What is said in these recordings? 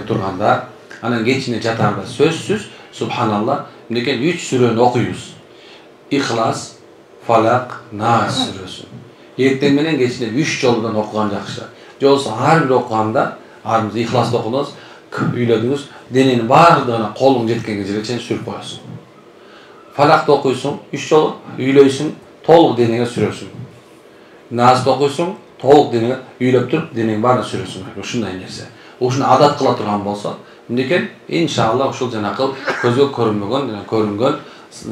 turganda, anан kechine jatarda sözsüz subhanallah mendeken 3 süreni okuyuz. İhlas, Falak, Nas süresi. Erten menen kechine 3 joldan okugan jakşı. Jolsa har bir okuganda, arımız ihlasda okudunuz, üylediniz, denenin bardığına kolun jetken geceleçen sürüp koyasın. Falakta okuysun, 3 jol, üyleysin, toluk deneye sürüyorsun. Nas'da okuysun, toluk deneye üylep turup denenin barına sürüyorsun. Şunday nerse. Oşunu adat kıla turgan bolsa, mendeken inşallah oşul janakıl közgө көрүнгөн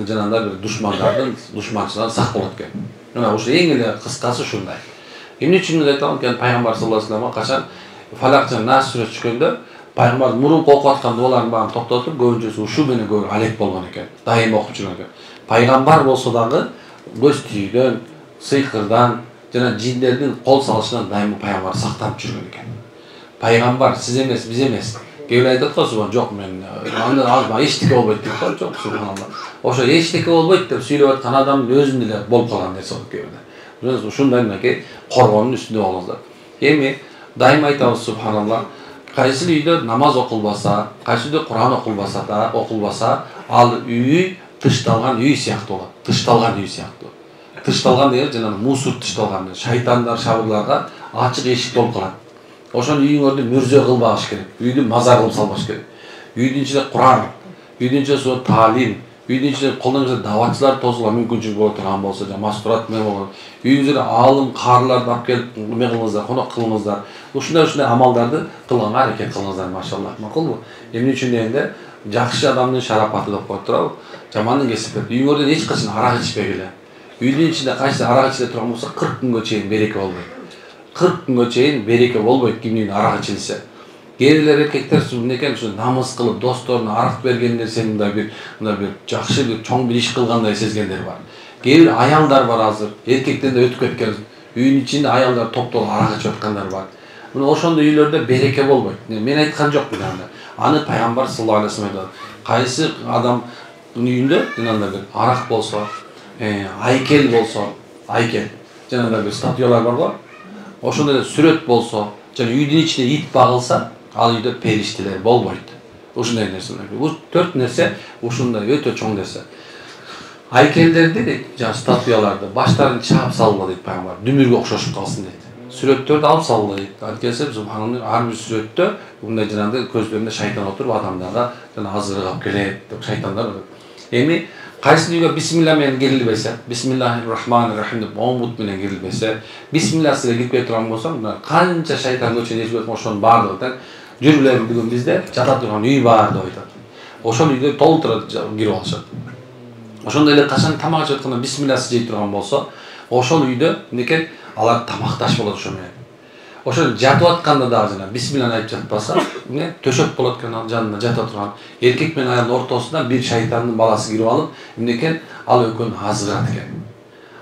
jananda bir düşmançılardan sak bolat eken. Mına oşu eң эле kıskası şunday. Emne üчүн aytam ken Peygamber sallallahu aleyhi ve sellem'e kaçan Falaktan Nas süresi çıkanda Peygamber murun kokуп atkanda olaryň baryny toktotуп көбүнчөsү uşu meni көбү alek bolgan eken. Daim okup жүргөн eken. Peygamber bolsa dagы göz tüydөн, sıyhırdan, jana jinlerдин kol salışынан daim Peygamber saktap жүрgөн eken. Peygamber siz emes, biz emes. Gevle aytat go subhan, jok men andan azma eçtike bolboyt dep koy, jok subhanallah. Oşo eçtike bolboyt dep süйлөп atkан adamdын özünde эле bolup kalgan nerse bolуп gevle. Biz uşunday meneki korgonun üstünde bolыңыздар. Эми daim aytabыз subhanallah. Kaysi üyde namaz okulbasa, kaysi üyde Kur'an okulbasa, al üy tıştalgan üy siyahtı olat. Tıştalgan üy siyahtı. Tıştalgan deyil, janagı musur tıştalgan. Şaytanlar, şabırlarga açık eşik bolup kalat. Oşon üyüңөрдү mürze kılbaş gerek. Üydü mazar kılıp salbaş gerek. Üydün içinde Kur'an, üydün içinde talim, üydün içinde kolunuzda davatçılar tozula mümkünçülük bolup turgan bolsa, masturat men bolot. Üyüңüzde alım, karlar dap kelip me kılыңыздар, konok kılыңыздар. Ушундай амалдарды кылганга аракет кылыңыздар, машаллах. Макулбу? Эмне үчүн дегенде, жакшы адамдын шарапаты деп коюп турабы? Жамандын кесип. Үйүңөрдөн эч качан арак ичпегиле. Үйдүн ичинде кайсы арак ичиде турган болсо 40 күнгө чейин береке болбойт. 40 күнгө чейин береке болбойт кимдин арак ичилсе. Кээбирлер эркектер мынекей ушу намыс кылып досторуна арак бергендер сенин мындай бир жакшы бир чоң бир иш кылгандай сезгендер бар. Кээбир аялдар бар азыр, эркектен да өтүп кеткен. Үйүнүн ичинде аялдар топтолуп арак ичип аткандар бар. Мына ошондой үйлөрдө береке болбойт. Мен айткан жокмун анда. Аны Пайгамбар саллаллаху алейхи ва саллям айтат. Кайсы адамдын үйүндө жанагындай бир арак болсо, айкел болсо, айкел. Жанагындай бир статуялар бар го. Ошондой сүрөт болсо, жана үйдүн ичинде ит багылса, ал үйдө периштелер болбойт. Ушундай нерсе. Бул 4 нерсе ушундай өтө чоң нерсе. Айкелдерди дейт, жана статуяларды баштарын чаап салгыла дейт Пайгамбар. Дүмүргө окшошуп калсын дейт. Сүрөттөрдү алып салгыла дейт. Анткенсе субханаллах ар бир сүрөттө мындай жанагындай көздөрүндө шайтан отуруп адамдарга жана азырыгап келет деп шайтандар. Эми кайсы үйгө бисмилла менен кирилбесе, бисмиллахир-рахманир-рахим деп омут менен кирилбесе, бисмилласыз кирип турган болсо, канча шайтан көчөнө ичип ошонун баардыгы жүргүлөр бүгүн бизде жата турган үй бар деп айтат. Ошол үйгө толтура кирип алышат. Ошондой эле качан тамак ичип атканда бисмилласыз жей турган болсо, ошол үйдө мынекей алар тамакташ болот ошо менен. Ошо жатып атканда дагы жана бисмилланы айтып жатпаса, эмне төшөк болот экен жанында жата турган. Эркек менен аялдын ортосуна бир шайтандын баласы кирип алып, эмне ал экөөнү азгырат экен.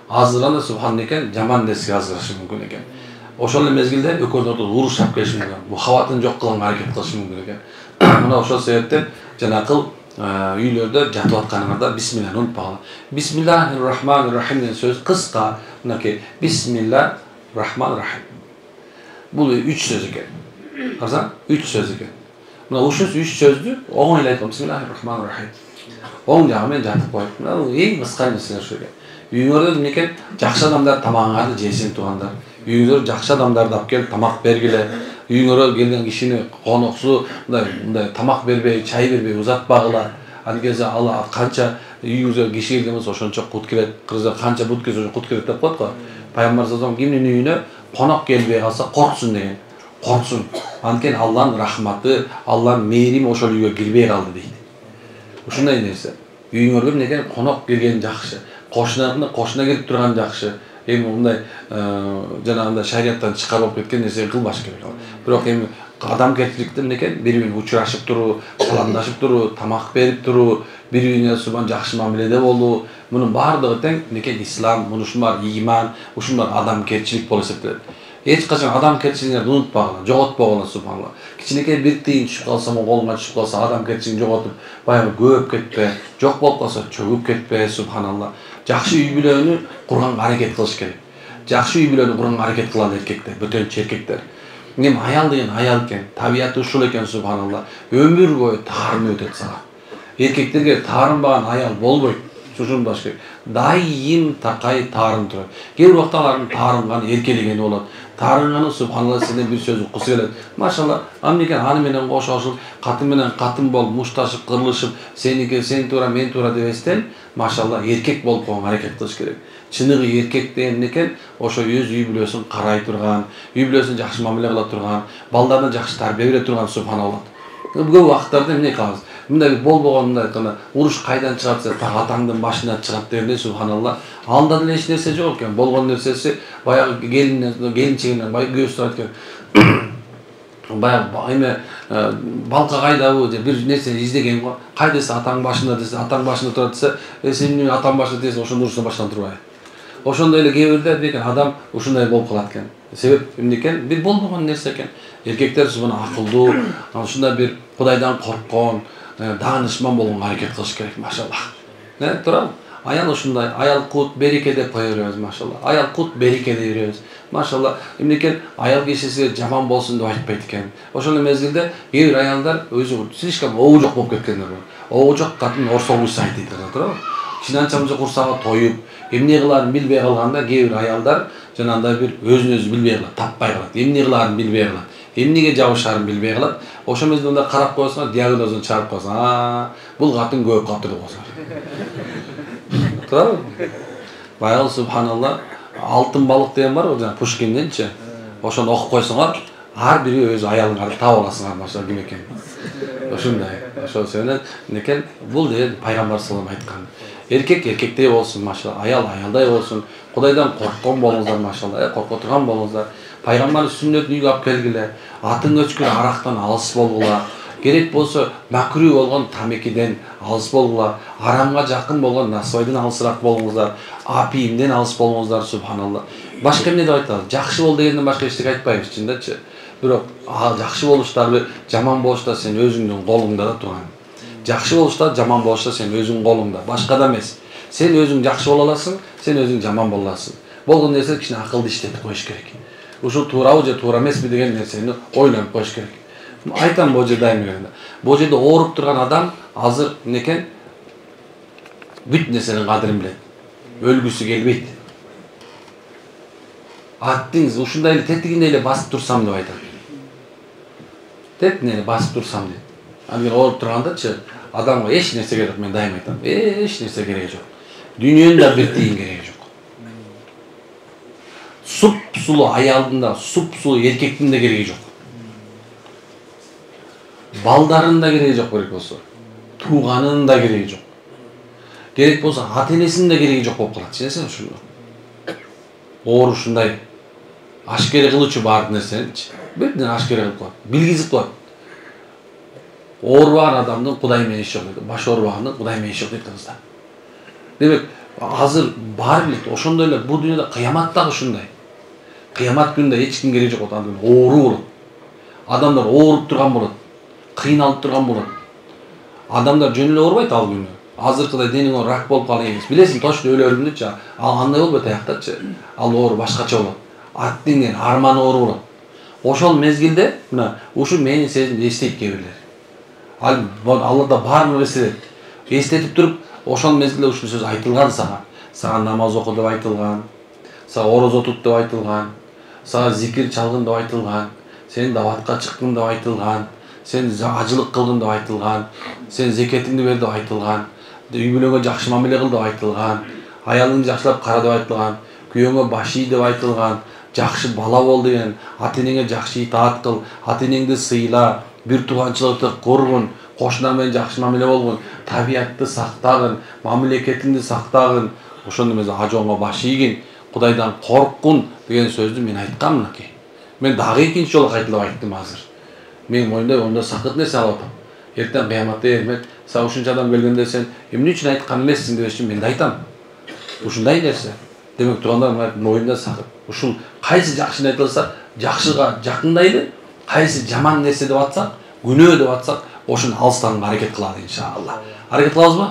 Азгырганда субханекен жаман нерсеге азгырышы мүмкүн экен. Ошол эле мезгилде экөөнүн ортосуна урушап келиши мүмкүн. Мухаббатын жок кылганга аракет кылышы мүмкүн экен. Мына ошол себептен жанакыл үйлөрдө жатып атканыңарда бисмилланы унутпагыла. Бисмиллахир-рахманир-рахим деген сөз кыска, мынакей бисмиллахир-рахманир-рахим. Бул 3 сөз экен. Карасаң, 3 сөз экен. Мына ушул 3 сөздү оң эле айткан бисмиллахир-рахманир-рахим. Оң жагы менен жатып коюп, мына эң кыска нерсе ошо экен. Үйүңөрдө мынакей жакшы адамдар тамагыңарды жесин тугандар. Үйүңөрдө жакшы адамдарды алып келип тамак бергиле. Үйүңөргө келген кишини коноксу мындай тамак бербей, чай бербей узатпагыла. Анткенсе ал канча үйүңүзгө киши келген болсо ошончо кут келет. Кыргызда канча бут келсе кут келет деп коет го. Пайгамбар саллаллаху алейхи ва саллям кимдин үйүнө конок келбей калса корксун деген. Корксун. Анткени Алланын рахматы, Алланын мээрими ошол үйгө кирбей калды дейт. Ушундай нерсе. Үйүңөргө мындай конок келген жакшы. Кошуна келип турган жакшы. Эми мындай жанагындай шариаттан чыгарып кеткен нерсе кылбаш керек. Бирок эми адамгерчиликте мынакей бири-бирине учурашып туруу, саламдашып туруу, тамак берип туруу, бири-бирине субан жакшы мамиледе болуу, мунун баардыгы тең мынакей ислам, мунушулар иман, ушулар адамгерчилик болуп эсептелет. Эч качан адамгерчилигиңерди унутпагыла, жоготпогула субханаллах. Кичинекей бир тыйын түшүп калса, колуңа түшүп калса, адамгерчилигиңди жоготуп, баягы көөп кетпе, жок болуп калса, чөгүп кетпе субханаллах. Жакшы үй бүлөнү курганга аракет кылыш керек. Жакшы үй бүлөнү курганга аракет кылалы эркектер, бөтөнчү эркектер. Мен аял деген аял экен, табияты ушул экен субханалла. Өмүр бою таарым өтөт сага. Эркектерге таарынбаган аял болбойт. Ушуну баш керек. Дайым такай таарым турат. Кээ бир убакта алардын таарынган эркелегени болот. Таарынганы субханалла сенден бир сөз уккусу келет. Машалла, амнекен аны менен кошошуп, катын менен катын болуп, мушташып, кырылышып, сеники сен туура, мен туура дебестен, машалла, эркек болуп койгонго аракет кылыш керек. Чыныгы эркек деген экен, ошо өз үй бүлөсүн карай турган, үй бүлөсүн жакшы мамиле кыла турган, балдарына жакшы тарбия бере турган субханалла. Көп убактарда эмне кылабыз? Мындай болбогон мындай гана уруш кайдан чыгат десе, так атаңдын башына чыгат дегенде субханалла. Анда деле эч нерсе жок экен. Болгон нерсеси баягы келинчегинен баягы күйөөсү турат экен. Баягы эме балка кайдабы деп бир нерсе издеген го. Кайдасы атаң башында десе, атаң башында турат десе, сенин атаң башында десе, ошондун урусуна баштан турбайбы. Ошондой эле кээ бирде декен адам ушундай болуп калат экен. Себеп эмне экен? Бир болбогон нерсе экен. Эркектер мына акылдуу, ушундай бир Кудайдан корккон, даанышман болгонго аракет кылыш керек, машаллах. Турабы? Аял ушундай, аял кут береке деп кое беребиз, машалла. Аял кут береке деп беребиз. Машалла, эмне экен? Аял кишиси жаман болсун деп айтпайт экен. Ошол мезгилде кээ бир аялдар өзү слишком обу жок болуп кеткендер бар. Обу жок катын орсогуш айтты турабы? Кичинанчамызы курсага тоюп, эмне кыларын билбей калганда кээ бир аялдар жанагындай бир өзүн өзү билбей калат, таппай калат. Эмне кыларын билбей калат. Эмнеге жабышарын билбей калат. Ошол мезгилде карап койсоң, диагнозун чыгарып койсоң, бул катын көп катырып койсоң. Турабы? Баягы субханалла, алтын балык деген бар го, жана Пушкинденчи. Ошону окуп койсоңор, ар бири өз аялыңарды таап аласыңар, машалла ким экен. Ошондой. Ошол себептен некен бул деген пайгамбар саллаллаху алейхи айткан. Эркек эркектей болсун, машалла, аял аялдай болсун. Кудайдан корккон болуңуздар, машалла, корко турган болуңуздар. Пайгамбар сүннөтүн үйгө алып келгиле, атын өчкөн арактан алыс болгула, керек болсо макрүү болгон тамекиден алыс болгула, арамга жакын болгон насыбайдан алысыраак болуңуздар, апийимден алыс болуңуздар, субханалла. Башка эмне деп айтабыз? Жакшы бол дегенден башка эчтеке айтпайбыз, чындачы. Бирок жакшы болуштар, жаман болуштар сен өзүңдүн колуңда да турган. Жакшы болуштар, жаман болуштар сен өзүңдүн колуңда, башкада эмес. Сен өзүң жакшы боло аласың, сен өзүң жаман боло аласың. Болгон нерсе кичине акылды иштетип коюш керек. Ушул туурабы же туура эмеспи деген нерсени ойлонуп коюш керек. Айтам бул жерде айым. Бул жерде ооруп турган адам азыр некен бүт нерсенин кадырын билет. Өлгүсү келбейт. Аттыңыз ушундай эле тетигине эле басып турсам деп айтат. Тетигине эле басып турсам дейт. Эгер ооруп тургандачы адамга эч нерсе керек, мен дайым айтам. Эч нерсе кереги жок. Дүйнөнүн бир тиын кереги жок. Суп-сулуу аялдын да, суп-сулуу эркектин да кереги жок. Балдарын да кереги жок керек болсо. Тууганын да кереги жок. Керек болсо ата-энесинин да кереги жок болуп калат. Чынесиң ушуну. Оорушундай ашкере кылуучу бар нерсеничи. Бирден ашкере кылып коет. Билгизип коет. Оорубаган адамдын Кудай менен иши жок дейт. Баш оорубагандын Кудай менен иши жок дейт кыздар. Демек, азыр бар билет. Ошондой эле бул дүйнөдө кыямат дагы ушундай. Кыямат күнүндө эч ким кереги жок, адам оору болот. Адамдар ооруп турган болот. Кыйналып турган болот. Адамдар жөн эле оорубайт ал күнү. Азыркыдай дениң рак болуп калган эмес. Билесиң, точно өлөрүмдүчү. Ал андай болбойт аяктачы. Ал оору башкача болот. Аттын арманы оору болот. Ошол мезгилде мына ушу менин сезимди эстейт кээ бирлер. Аллада бар нерсе эстетип туруп, ошол мезгилде ушул сөз айтылган сага. Сага намаз оку деп айтылган. Сага орозо тут деп айтылган. Сага зикир чалгын деп айтылган. Сен даватка чыккын деп айтылган. Сен ажылык кылгын деп айтылган. Сен зекетиңди бер деп айтылган. Үй бүлөгө жакшы мамиле кыл деп айтылган. Аялыңды жакшылап кара деп айтылган. Күйөөңө баш ий деп айтылган. Жакшы бала бол деген, ата-энеңе жакшы итаат кыл, ата-энеңди сыйла, бир тууганчылыкты кургун, кошуна менен жакшы мамиле болгун, табиятты сактагын, мамлекетиңди сактагын, ошондо эмес ажоңго баш ийгин, Кудайдан корккун деген сөздү мен айткам мынакей. Мен дагы экинчи жолу кайталап айттым азыр. Мен моюнда сакыт нерсе алып атам. Эртең кыяматта эрмек, сага ушунча адам келгенде сен эмне үчүн айткан эмессиң деп мен да айтам. Ушундай нерсе. Демек тургандар моюнда сакыт. Ушул кайсы жакшыны айтылса, жакшыга жакындайды, кайсы жаман нерсе деп атсак, күнөө деп атсак, ошону алыстанганга аракет кылалы иншалла. Аракет кылабызбы?